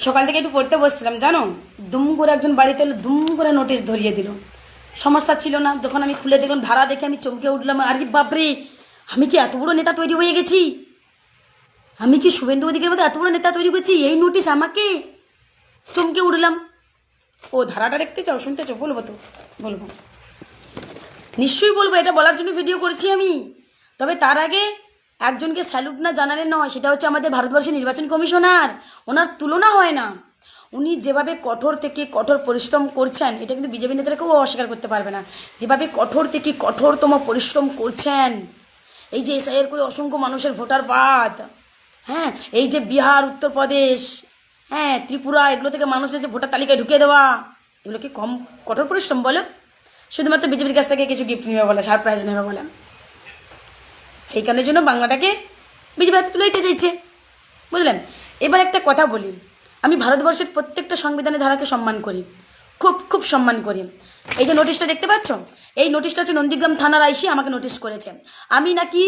সকাল থেকে একটু পড়তে বসছিলাম, জানো, দুম করে একজন বাড়িতে এলো, দুম করে নোটিশ ধরিয়ে দিল। সমস্যা ছিল না, যখন আমি খুলে দেখলাম ধারা দেখে আমি চমকে উঠলাম। আরে বাপরে, আমি কি এত বড় নেতা তৈরি হয়ে গেছি? আমি কি শুভেন্দু অধিকারীর মধ্যে এত বড় নেতা তৈরি করছি? এই নোটিশ আমাকে! চমকে উঠলাম। ও ধারাটা দেখতে চাও, শুনতে চাও? বলবো তো, বলবো, নিশ্চয়ই বলবো। এটা বলার জন্য ভিডিও করছি আমি। তবে তার আগে একজনকে স্যালুট না জানালে নয়, সেটা হচ্ছে আমাদের ভারতবর্ষের নির্বাচন কমিশনার। ওনার তুলনা হয় না। উনি যেভাবে কঠোর থেকে কঠোর পরিশ্রম করছেন, এটা কিন্তু বিজেপি নেতারা কেউ অস্বীকার করতে পারবে না। যেভাবে কঠোর থেকে কঠোরতম পরিশ্রম করছেন, এই যে এসআইআর করে অসংখ্য মানুষের ভোটার বাদ, হ্যাঁ, এই যে বিহার, উত্তরপ্রদেশ, হ্যাঁ, ত্রিপুরা, এগুলো থেকে মানুষের যে ভোটার তালিকায় ঢুকিয়ে দেওয়া, এগুলো কি কম কঠোর পরিশ্রম বলো? শুধুমাত্র বিজেপির কাছ থেকে কিছু গিফট নেবে বলে, সারপ্রাইজ নেবে বলে, সেই কারণের জন্য বাংলাটাকে বিজেপি হাতে তুলে দিতে চাইছে, বুঝলেন? এবার একটা কথা বলি, আমি ভারতবর্ষের প্রত্যেকটা সংবিধানের ধারাকে সম্মান করি, খুব খুব সম্মান করি। এই যে নোটিশটা দেখতে পাচ্ছ, এই নোটিশটা হচ্ছে নন্দীগ্রাম থানার আইসি আমাকে নোটিশ করেছে। আমি নাকি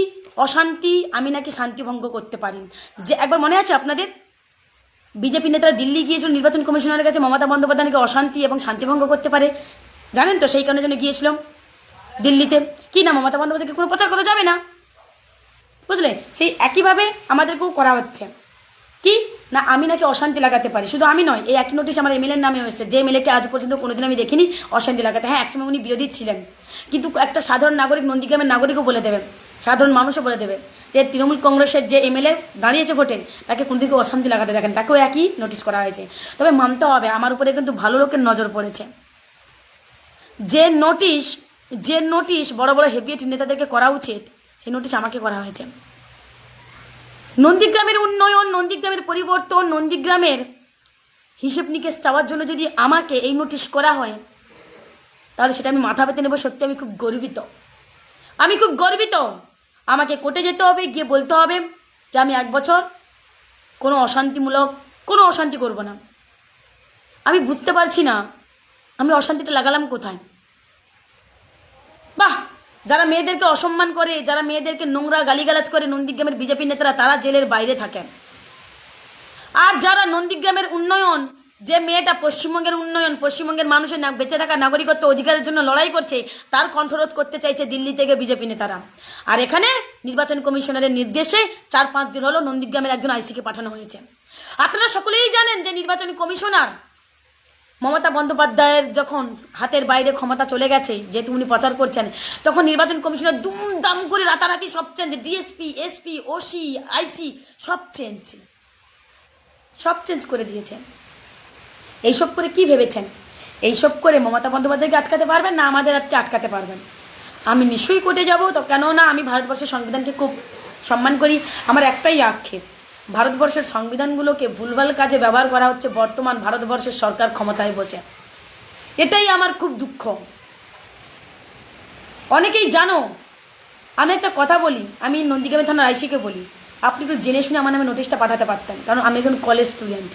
অশান্তি, আমি নাকি শান্তিভঙ্গ করতে পারি। যে একবার মনে আছে আপনাদের, বিজেপি নেতারা দিল্লি গিয়েছিল নির্বাচন কমিশনারের কাছে, মমতা বন্দ্যোপাধ্যায় নাকি অশান্তি এবং শান্তিভঙ্গ করতে পারে, জানেন তো? সেই কারণের জন্য গিয়েছিলাম দিল্লিতে। কি না, মমতা বন্দ্যোপাধ্যায়কে কোনো প্রচার করা যাবে না, বুঝলে? সেই একইভাবে আমাদেরকেও করা হচ্ছে। কি না, আমি নাকি অশান্তি লাগাতে পারি। শুধু আমি নয়, এই একই নোটিশ আমার এমএলএর নামে এসেছে, যে এমএলএকে আজ পর্যন্ত কোনোদিন আমি দেখিনি অশান্তি লাগাতে। হ্যাঁ, একসময় উনি বিরোধী ছিলেন, কিন্তু একটা সাধারণ নাগরিক, নন্দীগ্রামের নাগরিকও বলে দেবে, সাধারণ মানুষও বলে দেবে যে তৃণমূল কংগ্রেসের যে এমএলএ দাঁড়িয়েছে ভোটে, তাকে কোনদিকে অশান্তি লাগাতে দেখেন, তাকেও একই নোটিশ করা হয়েছে। তবে মানতে হবে, আমার উপরে কিন্তু ভালো লোকের নজর পড়েছে। যে নোটিশ বড় বড় হেভিয়েট নেতাদেরকে করা উচিত, সেই নোটিশ আমাকে করা হয়েছে। নন্দীগ্রামের উন্নয়ন, নন্দীগ্রামের পরিবর্তন, নন্দীগ্রামের হিসেব নিকেশ চাওয়ার জন্য যদি আমাকে এই নোটিশ করা হয়, তাহলে সেটা আমি মাথা পেতে নেব। সত্যি আমি খুব গর্বিত, আমি খুব গর্বিত। আমাকে কোর্টে যেতে হবে, গিয়ে বলতে হবে যে আমি 1 বছর কোনো অশান্তি করব না। আমি বুঝতে পারছি না আমি অশান্তিটা লাগালাম কোথায়। বাহ, যারা মেয়েদেরকে অসম্মান করে, যারা মেয়েদেরকে নোংরা গালিগালাজ করে, নন্দীগ্রামের বিজেপি নেতারা, তারা জেলের বাইরে থাকে। আর যারা নন্দীগ্রামের উন্নয়ন, যে মেয়েটা পশ্চিমবঙ্গের উন্নয়ন, পশ্চিমবঙ্গের মানুষের বেঁচে থাকা নাগরিকত্ব অধিকারের জন্য লড়াই করছে, তার কণ্ঠরোধ করতে চাইছে দিল্লি থেকে বিজেপি নেতারা। আর এখানে নির্বাচন কমিশনারের নির্দেশে 4-5 দিন হলো নন্দীগ্রামের একজন আইসিকে পাঠানো হয়েছে। আপনারা সকলেই জানেন যে নির্বাচন কমিশনার মমতা বন্দ্যোপাধ্যায়ের যখন হাতের বাইরে ক্ষমতা চলে গেছে, যেহেতু উনি প্রচার করছেন, তখন নির্বাচন কমিশনার দুমদাম করে রাতারাতি সব চেঞ্জ, ডিএসপি, এসপি, ওসি, আইসি সব চেঞ্জ করে দিয়েছেন। এইসব করে কি ভেবেছেন? এইসব করে মমতা বন্দ্যোপাধ্যায়কে আটকাতে পারবেন না, আমাদের আটকাতে পারবেন? আমি নিশ্চয়ই কোর্টে যাবো তো, কেননা আমি ভারতবর্ষের সংবিধানকে খুব সম্মান করি। আমার একটাই আক্ষেপ, ভারতবর্ষের সংবিধানগুলোকে ভুলভাল কাজে ব্যবহার করা হচ্ছে বর্তমান ভারতবর্ষের সরকার ক্ষমতায় বসে। এটাই আমার খুব দুঃখ। অনেকেই জানো, আমি একটা কথা বলি, আমি নন্দীগ্রাম থানার আইসিকে বলি, আপনি একটু জেনে শুনে আমার নামে নোটিশটা পাঠাতে পারতেন, কারণ আমি একজন কলেজ স্টুডেন্ট,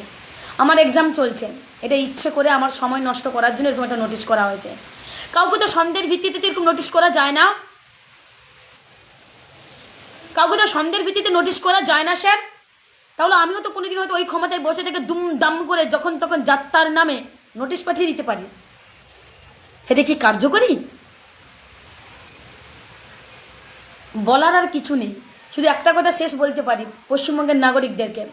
আমার এক্সাম চলছে। এটা ইচ্ছে করে আমার সময় নষ্ট করার জন্য এরকম একটা নোটিশ করা হয়েছে। কাউকে তো সন্দেহের ভিত্তিতে এরকম নোটিশ করা যায় না, স্যার। তাহলে আমিও তো কোনোদিন হয়তো ওই ক্ষমতায় বসে থেকে দুমদাম করে যখন তখন যাত্রার নামে নোটিশ পাঠিয়ে দিতে পারি। সেটা কি কার্যকরী? বলার আর কিছু নেই, শুধু একটা কথা শেষ বলতে পারি পশ্চিমবঙ্গের নাগরিকদেরকে।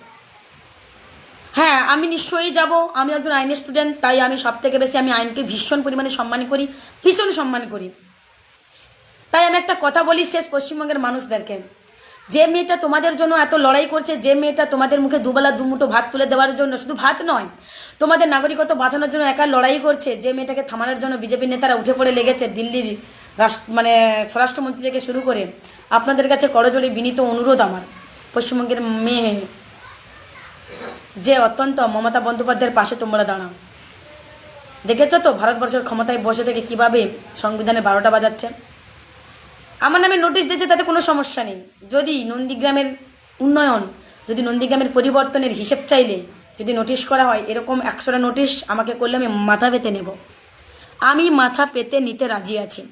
হ্যাঁ, আমি নিশ্চয়ই যাব, আমি একজন আইনের স্টুডেন্ট, তাই আমি সব থেকে বেশি আমি আইনকে ভীষণ পরিমাণে সম্মান করি। তাই আমি একটা কথা বলি শেষ পশ্চিমবঙ্গের মানুষদেরকে, যে মেয়েটা তোমাদের জন্য এত লড়াই করছে, যে মেয়েটা তোমাদের মুখে দুবেলা দুমুঠো ভাত তুলে দেওয়ার জন্য, শুধু ভাত নয়, তোমাদের নাগরিকত্ব বাঁচানোর জন্য একা লড়াই করছে, যে মেয়েটাকে থামানোর জন্য বিজেপি নেতারা উঠে পড়ে লেগেছে, দিল্লির স্বরাষ্ট্রমন্ত্রী থেকে শুরু করে, আপনাদের কাছে করজোড়ে বিনীত অনুরোধ আমার, পশ্চিমবঙ্গের মেয়ে যে অত্যন্ত মমতা বন্দ্যোপাধ্যায়ের পাশে তোমরা দাঁড়াও। দেখেছো তো ভারতবর্ষের ক্ষমতায় বসে থেকে কিভাবে সংবিধানের 12টা বাজাচ্ছে। আমার নামে নোটিশ দিয়েছে, তাতে কোনো সমস্যা নেই। যদি নন্দীগ্রামের উন্নয়ন, যদি নন্দীগ্রামের পরিবর্তনের হিসেব চাইলে যদি নোটিশ করা হয়, এরকম 100টা নোটিশ আমাকে করলে আমি মাথা পেতে নেব, আমি মাথা পেতে নিতে রাজি আছি।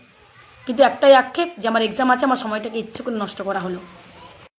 কিন্তু একটাই আক্ষেপ যে আমার এক্সাম আছে, আমার সময়টাকে ইচ্ছে করে নষ্ট করা হলো।